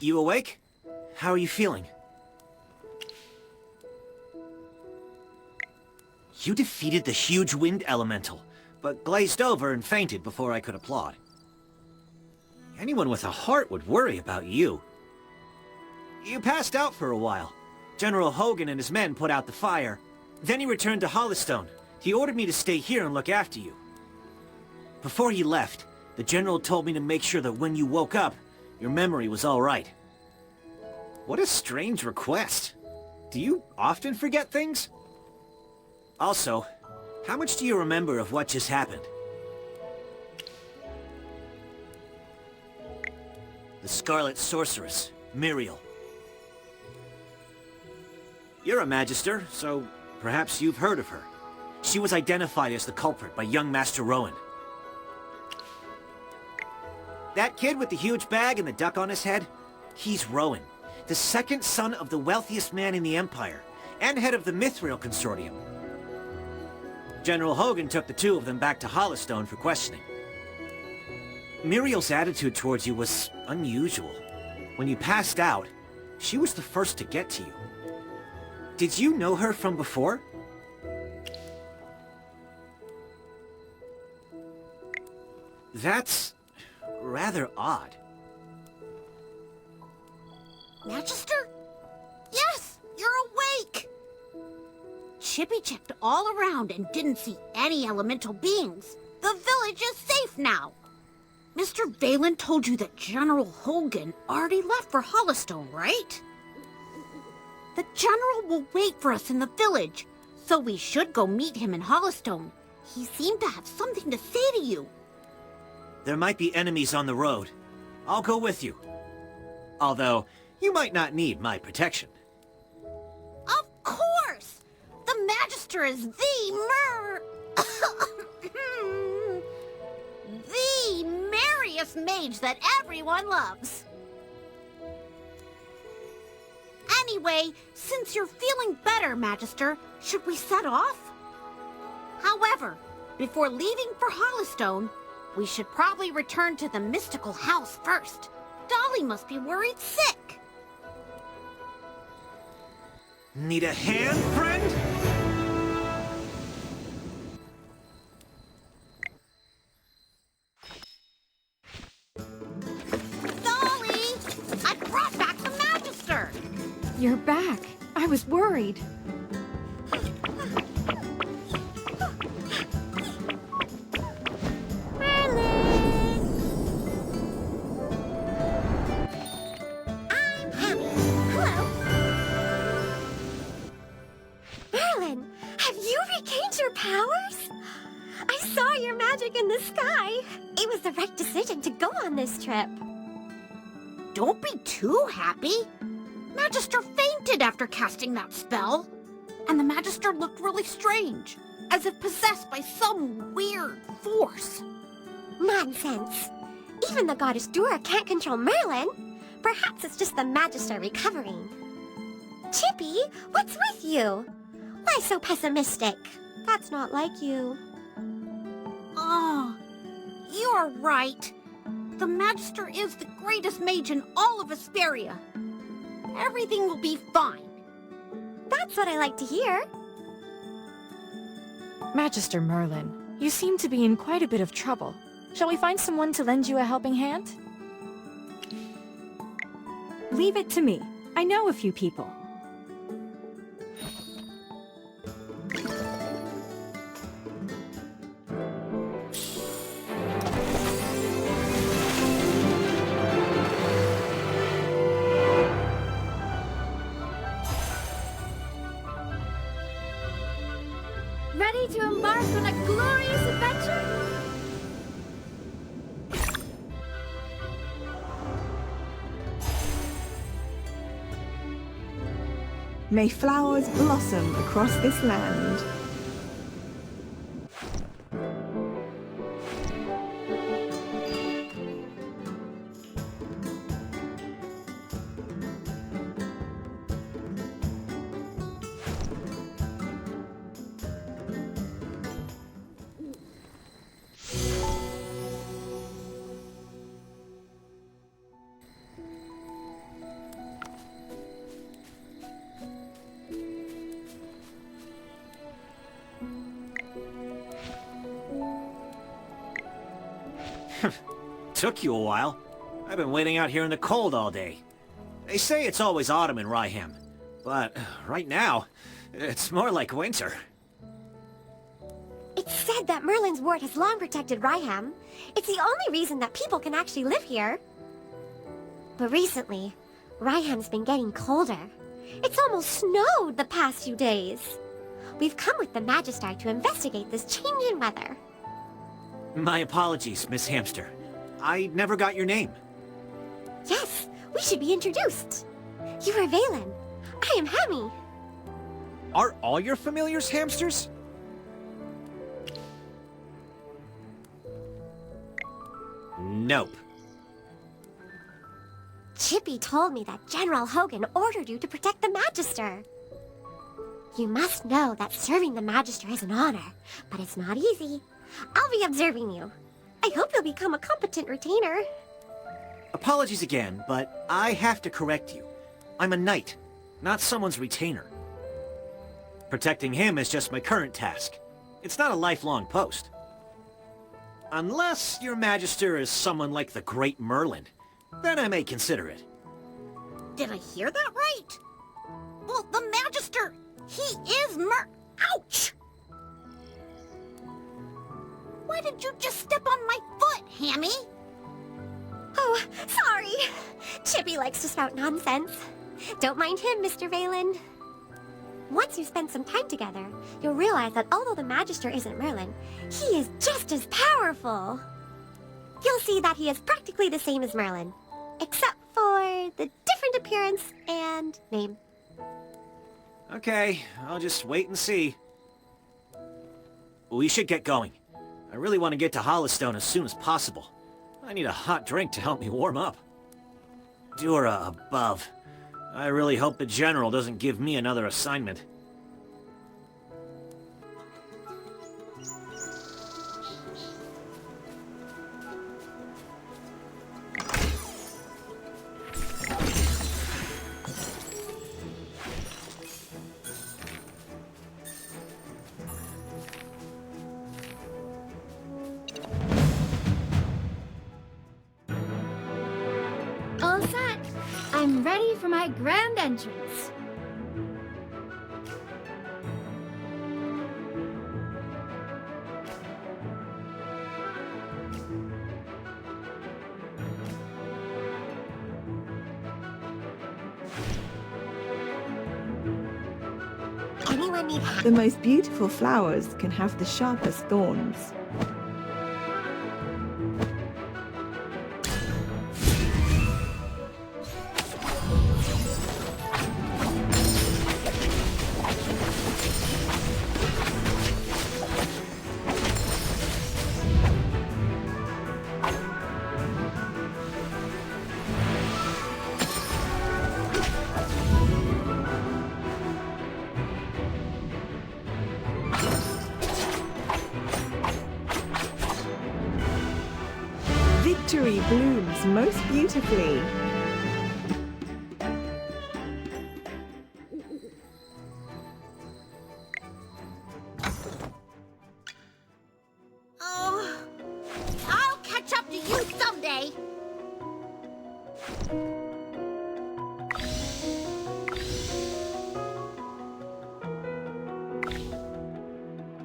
You awake? How are you feeling? You defeated the huge wind elemental, but glazed over and fainted before I could applaud. Anyone with a heart would worry about you. You passed out for a while. General Hogan and his men put out the fire. Then he returned to Hollystone. He ordered me to stay here and look after you. Before he left, the General told me to make sure that when you woke up, your memory was all right. What a strange request. Do you often forget things? Also, how much do you remember of what just happened? The Scarlet Sorceress, Muriel. You're a Magister, so perhaps you've heard of her. She was identified as the culprit by young Master Rowan. That kid with the huge bag and the duck on his head? He's Rowan, the second son of the wealthiest man in the Empire, and head of the Mithril Consortium. General Hogan took the two of them back to Hollystone for questioning. Muriel's attitude towards you was unusual. When you passed out, she was the first to get to you. Did you know her from before? That's rather odd. Magister? Yes, you're awake! Chippy checked all around and didn't see any elemental beings. The village is safe now. Mr. Valen told you that General Hogan already left for Hollystone, right? The General will wait for us in the village, so we should go meet him in Hollystone. He seemed to have something to say to you. There might be enemies on the road. I'll go with you. Although, you might not need my protection. Of course! The Magister is the merriest mage that everyone loves. Anyway, since you're feeling better, Magister, should we set off? However, before leaving for Hollystone, we should probably return to the mystical house first. Dolly must be worried sick. Need a hand, friend? Dolly! I brought back the Magister! You're back. I was worried. Powers? I saw your magic in the sky. It was the right decision to go on this trip. Don't be too happy. Magister fainted after casting that spell. And the Magister looked really strange, as if possessed by some weird force. Nonsense. Even the goddess Dora can't control Merlin. Perhaps it's just the Magister recovering. Chippy, what's with you? Why so pessimistic? That's not like you. Oh, you're right. The Magister is the greatest mage in all of Asperia. Everything will be fine. That's what I like to hear. Magister Merlin, you seem to be in quite a bit of trouble. Shall we find someone to lend you a helping hand? Leave it to me. I know a few people. Ready to embark on a glorious adventure? May flowers blossom across this land. took you a while. I've been waiting out here in the cold all day. They say it's always autumn in Rhyham, but right now, it's more like winter. It's said that Merlin's ward has long protected Rhyham. It's the only reason that people can actually live here. But recently, Rhyham's been getting colder. It's almost snowed the past few days. We've come with the Magister to investigate this change in weather. My apologies, Miss Hamster. I never got your name. Yes, we should be introduced. You are Valen. I am Hemi. Are all your familiars hamsters? Nope. Chippy told me that General Hogan ordered you to protect the Magister. You must know that serving the Magister is an honor, but it's not easy. I'll be observing you. I hope you'll become a competent retainer. Apologies again, but I have to correct you. I'm a knight, not someone's retainer. Protecting him is just my current task. It's not a lifelong post. Unless your Magister is someone like the Great Merlin, then I may consider it. Did I hear that right? Well, the Magister, he is Ouch! Why did you just step on my foot, Hammy? Oh, sorry. Chippy likes to spout nonsense. Don't mind him, Mr. Valen. Once you spend some time together, you'll realize that although the Magister isn't Merlin, he is just as powerful. You'll see that he is practically the same as Merlin, except for the different appearance and name. Okay, I'll just wait and see. We should get going. I really want to get to Hollowstone as soon as possible. I need a hot drink to help me warm up. Dura above. I really hope the General doesn't give me another assignment. All set. I'm ready for my grand entrance. Anyone need help? The most beautiful flowers can have the sharpest thorns. Victory blooms most beautifully. Oh, I'll catch up to you someday.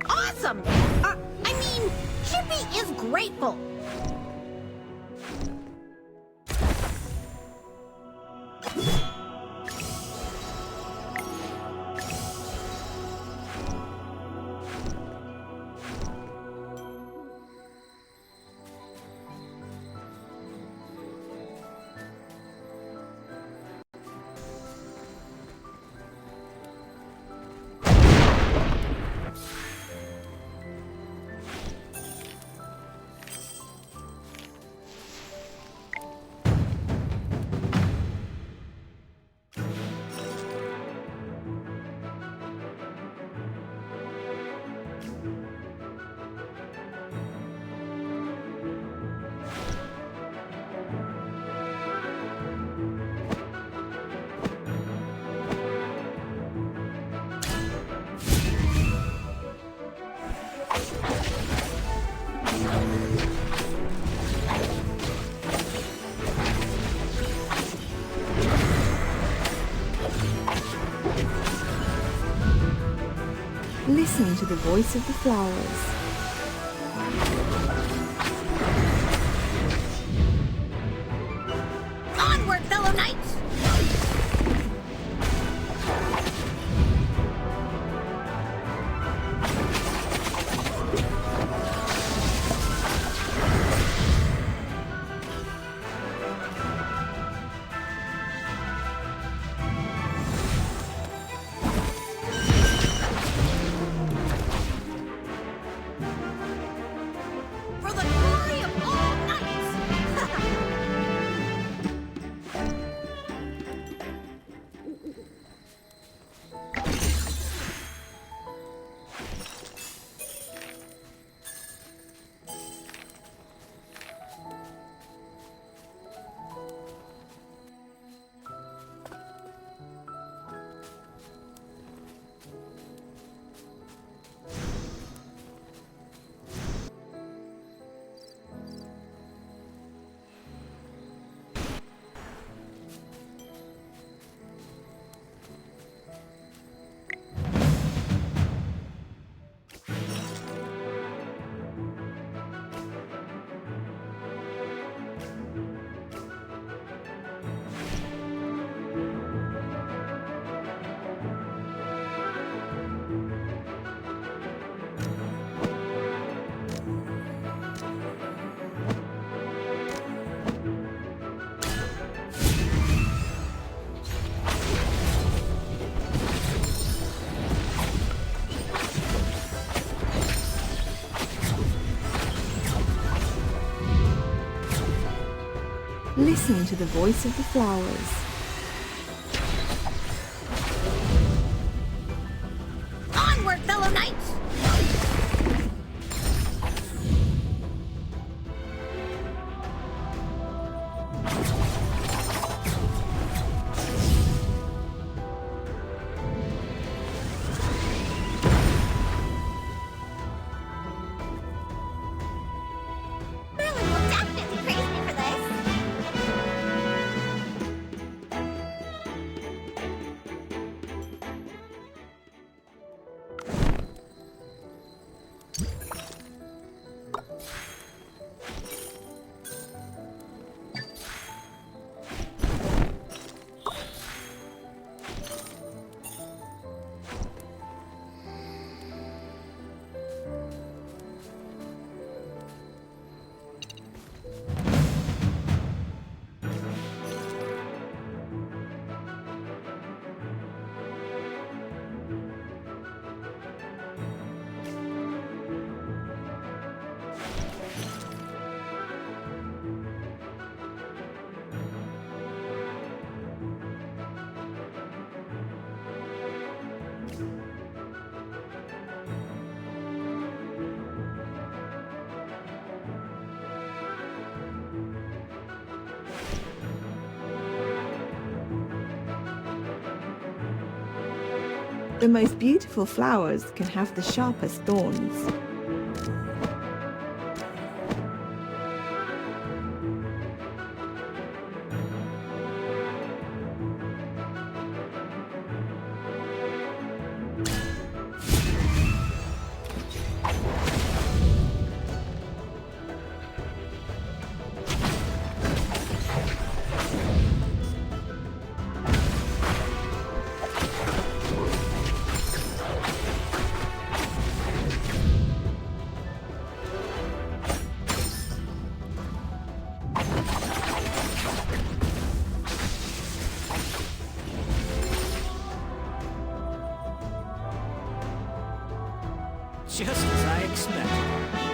Awesome! I mean, Chippy is grateful. Listen to the voice of the flowers. Onward, fellow knights! For the glory of all knights! Listen to the voice of the flowers. Onward, fellow knights! Merlin will definitely praise me for this. The most beautiful flowers can have the sharpest thorns. Just as I expected.